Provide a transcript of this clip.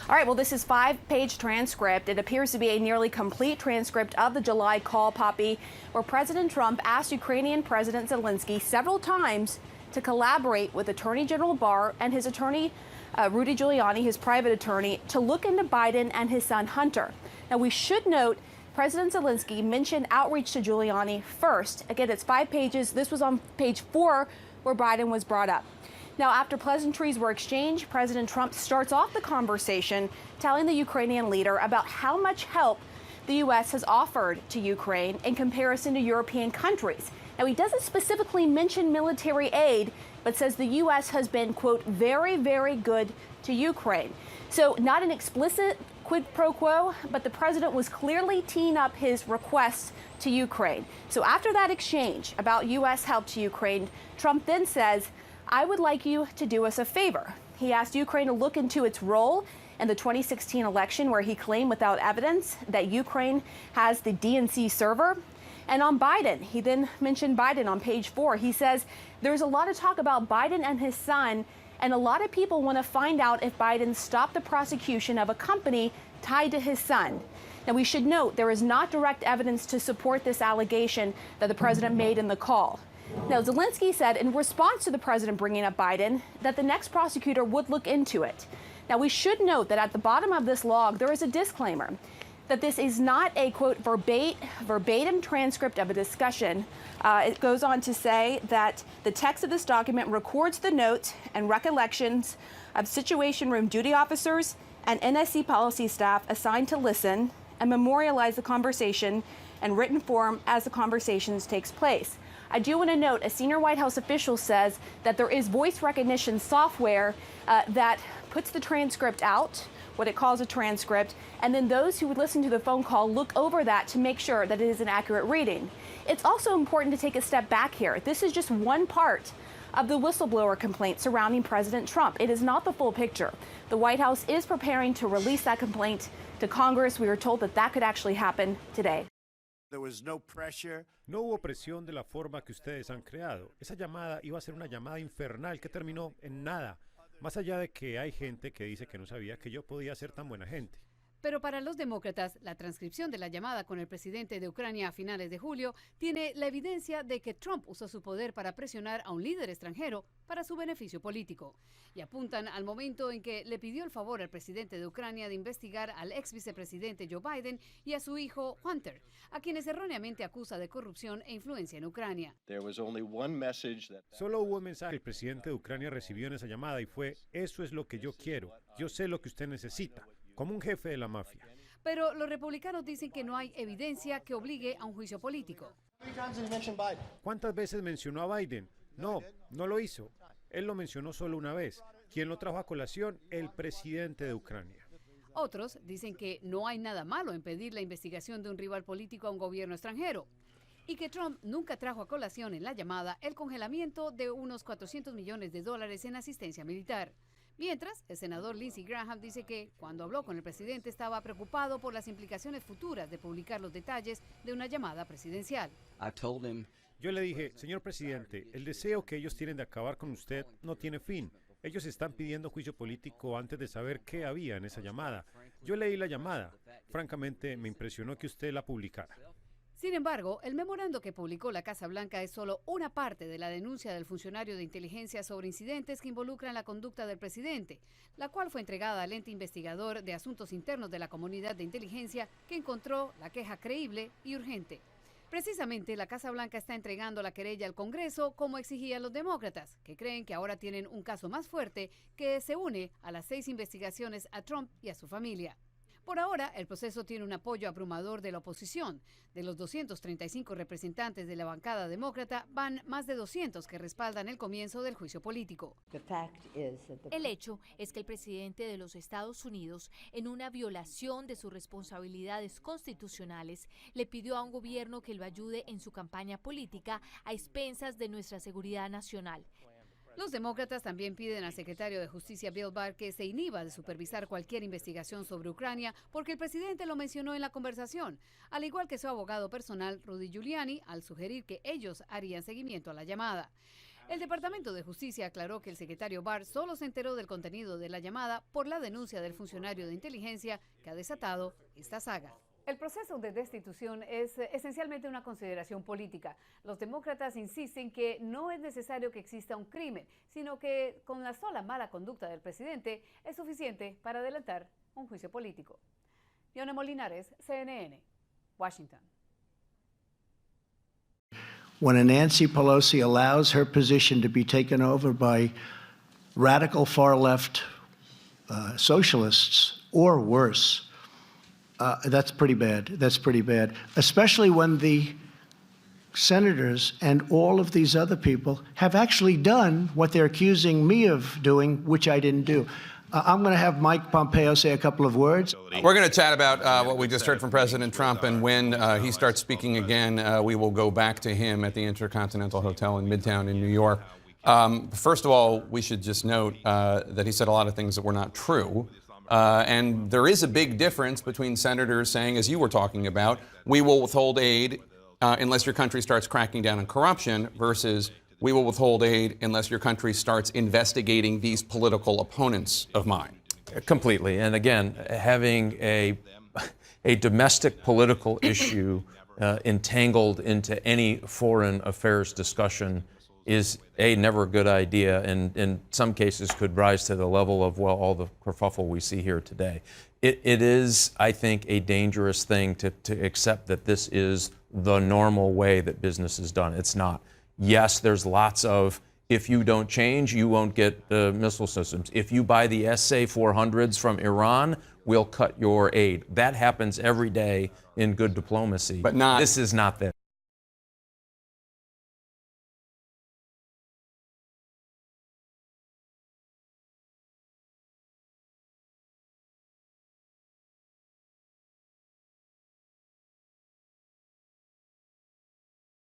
All right, well, this is 5-page transcript. It appears to be a nearly complete transcript of the July call, Poppy, where President Trump asked Ukrainian President Zelensky several times to collaborate with Attorney General Barr and his attorney, Rudy Giuliani, his private attorney, to look into Biden and his son Hunter. Now, we should note President Zelensky mentioned outreach to Giuliani first. Again, it's 5 pages. This was on page 4 where Biden was brought up. Now, after pleasantries were exchanged, President Trump starts off the conversation telling the Ukrainian leader about how much help the U.S. has offered to Ukraine in comparison to European countries. Now, he doesn't specifically mention military aid, but says the U.S. has been, quote, very, very good to Ukraine. So not an explicit quid pro quo, but the president was clearly teeing up his requests to Ukraine. So after that exchange about U.S. help to Ukraine, Trump then says, I would like you to do us a favor. He asked Ukraine to look into its role in the 2016 election, where he claimed without evidence that Ukraine has the DNC server. And on Biden, he then mentioned Biden on page 4. He says there's a lot of talk about Biden and his son, and a lot of people want to find out if Biden stopped the prosecution of a company tied to his son. Now, we should note there is not direct evidence to support this allegation that the president made in the call. Now, Zelensky said in response to the president bringing up Biden that the next prosecutor would look into it. Now, we should note that at the bottom of this log, there is a disclaimer that this is not a, quote, verbatim transcript of a discussion. It goes on to say that the text of this document records the notes and recollections of Situation Room duty officers and NSC policy staff assigned to listen and memorialize the conversation in written form as the conversations takes place. I do want to note a senior White House official says that there is voice recognition software that puts the transcript out, what it calls a transcript, and then those who would listen to the phone call look over that to make sure that it is an accurate reading. It's also important to take a step back here. This is just one part of the whistleblower complaint surrounding President Trump. It is not the full picture. The White House is preparing to release that complaint to Congress. We were told that that could actually happen today. No hubo presión de la forma que ustedes han creado. Esa llamada iba a ser una llamada infernal que terminó en nada. Más allá de que hay gente que dice que no sabía que yo podía ser tan buena gente. Pero para los demócratas, la transcripción de la llamada con el presidente de Ucrania a finales de julio tiene la evidencia de que Trump usó su poder para presionar a un líder extranjero para su beneficio político. Y apuntan al momento en que le pidió el favor al presidente de Ucrania de investigar al ex vicepresidente Joe Biden y a su hijo Hunter, a quienes erróneamente acusa de corrupción e influencia en Ucrania. Solo hubo un mensaje que el presidente de Ucrania recibió en esa llamada y fue: eso es lo que yo quiero, yo sé lo que usted necesita. Como un jefe de la mafia. Pero los republicanos dicen que no hay evidencia que obligue a un juicio político. ¿Cuántas veces mencionó a Biden? No, no lo hizo. Él lo mencionó solo una vez. ¿Quién lo trajo a colación? El presidente de Ucrania. Otros dicen que no hay nada malo en pedir la investigación de un rival político a un gobierno extranjero y que Trump nunca trajo a colación en la llamada el congelamiento de unos $400 millones en asistencia militar. Mientras, el senador Lindsey Graham dice que cuando habló con el presidente estaba preocupado por las implicaciones futuras de publicar los detalles de una llamada presidencial. Yo le dije: señor presidente, el deseo que ellos tienen de acabar con usted no tiene fin. Ellos están pidiendo juicio político antes de saber qué había en esa llamada. Yo leí la llamada. Francamente, me impresionó que usted la publicara. Sin embargo, el memorando que publicó la Casa Blanca es solo una parte de la denuncia del funcionario de inteligencia sobre incidentes que involucran la conducta del presidente, la cual fue entregada al ente investigador de asuntos internos de la comunidad de inteligencia, que encontró la queja creíble y urgente. Precisamente, la Casa Blanca está entregando la querella al Congreso como exigían los demócratas, que creen que ahora tienen un caso más fuerte que se une a las 6 investigaciones a Trump y a su familia. Por ahora, el proceso tiene un apoyo abrumador de la oposición. De los 235 representantes de la bancada demócrata, van más de 200 que respaldan el comienzo del juicio político. El hecho es que el presidente de los Estados Unidos, en una violación de sus responsabilidades constitucionales, le pidió a un gobierno que lo ayude en su campaña política a expensas de nuestra seguridad nacional. Los demócratas también piden al secretario de Justicia Bill Barr que se inhiba de supervisar cualquier investigación sobre Ucrania porque el presidente lo mencionó en la conversación, al igual que su abogado personal Rudy Giuliani, al sugerir que ellos harían seguimiento a la llamada. El Departamento de Justicia aclaró que el secretario Barr solo se enteró del contenido de la llamada por la denuncia del funcionario de inteligencia que ha desatado esta saga. El proceso de destitución es esencialmente una consideración política. Los demócratas insisten que no es necesario que exista un crimen, sino que con la sola mala conducta del presidente es suficiente para adelantar un juicio político. Diana Molinares, CNN, Washington. When a Nancy Pelosi allows her position to be taken over by radical far-left socialists or worse, that's pretty bad. That's pretty bad, especially when the senators and all of these other people have actually done what they're accusing me of doing, which I didn't do. I'm going to have Mike Pompeo say a couple of words. We're going to chat about what we just heard from President Trump, and when he starts speaking again, we will go back to him at the Intercontinental Hotel in Midtown in New York. First of all, we should just note that he said a lot of things that were not true. And there is a big difference between senators saying, as you were talking about, we will withhold aid unless your country starts cracking down on corruption, versus we will withhold aid unless your country starts investigating these political opponents of mine. Completely. And again, having a domestic political issue entangled into any foreign affairs discussion is never a good idea, and in some cases could rise to the level of, well, all the kerfuffle we see here today. It is, I think, a dangerous thing to accept that this is the normal way that business is done. It's not. Yes, there's lots of, if you don't change, you won't get the missile systems. If you buy the SA-400s from Iran, we'll cut your aid. That happens every day in good diplomacy. But not. This is not that.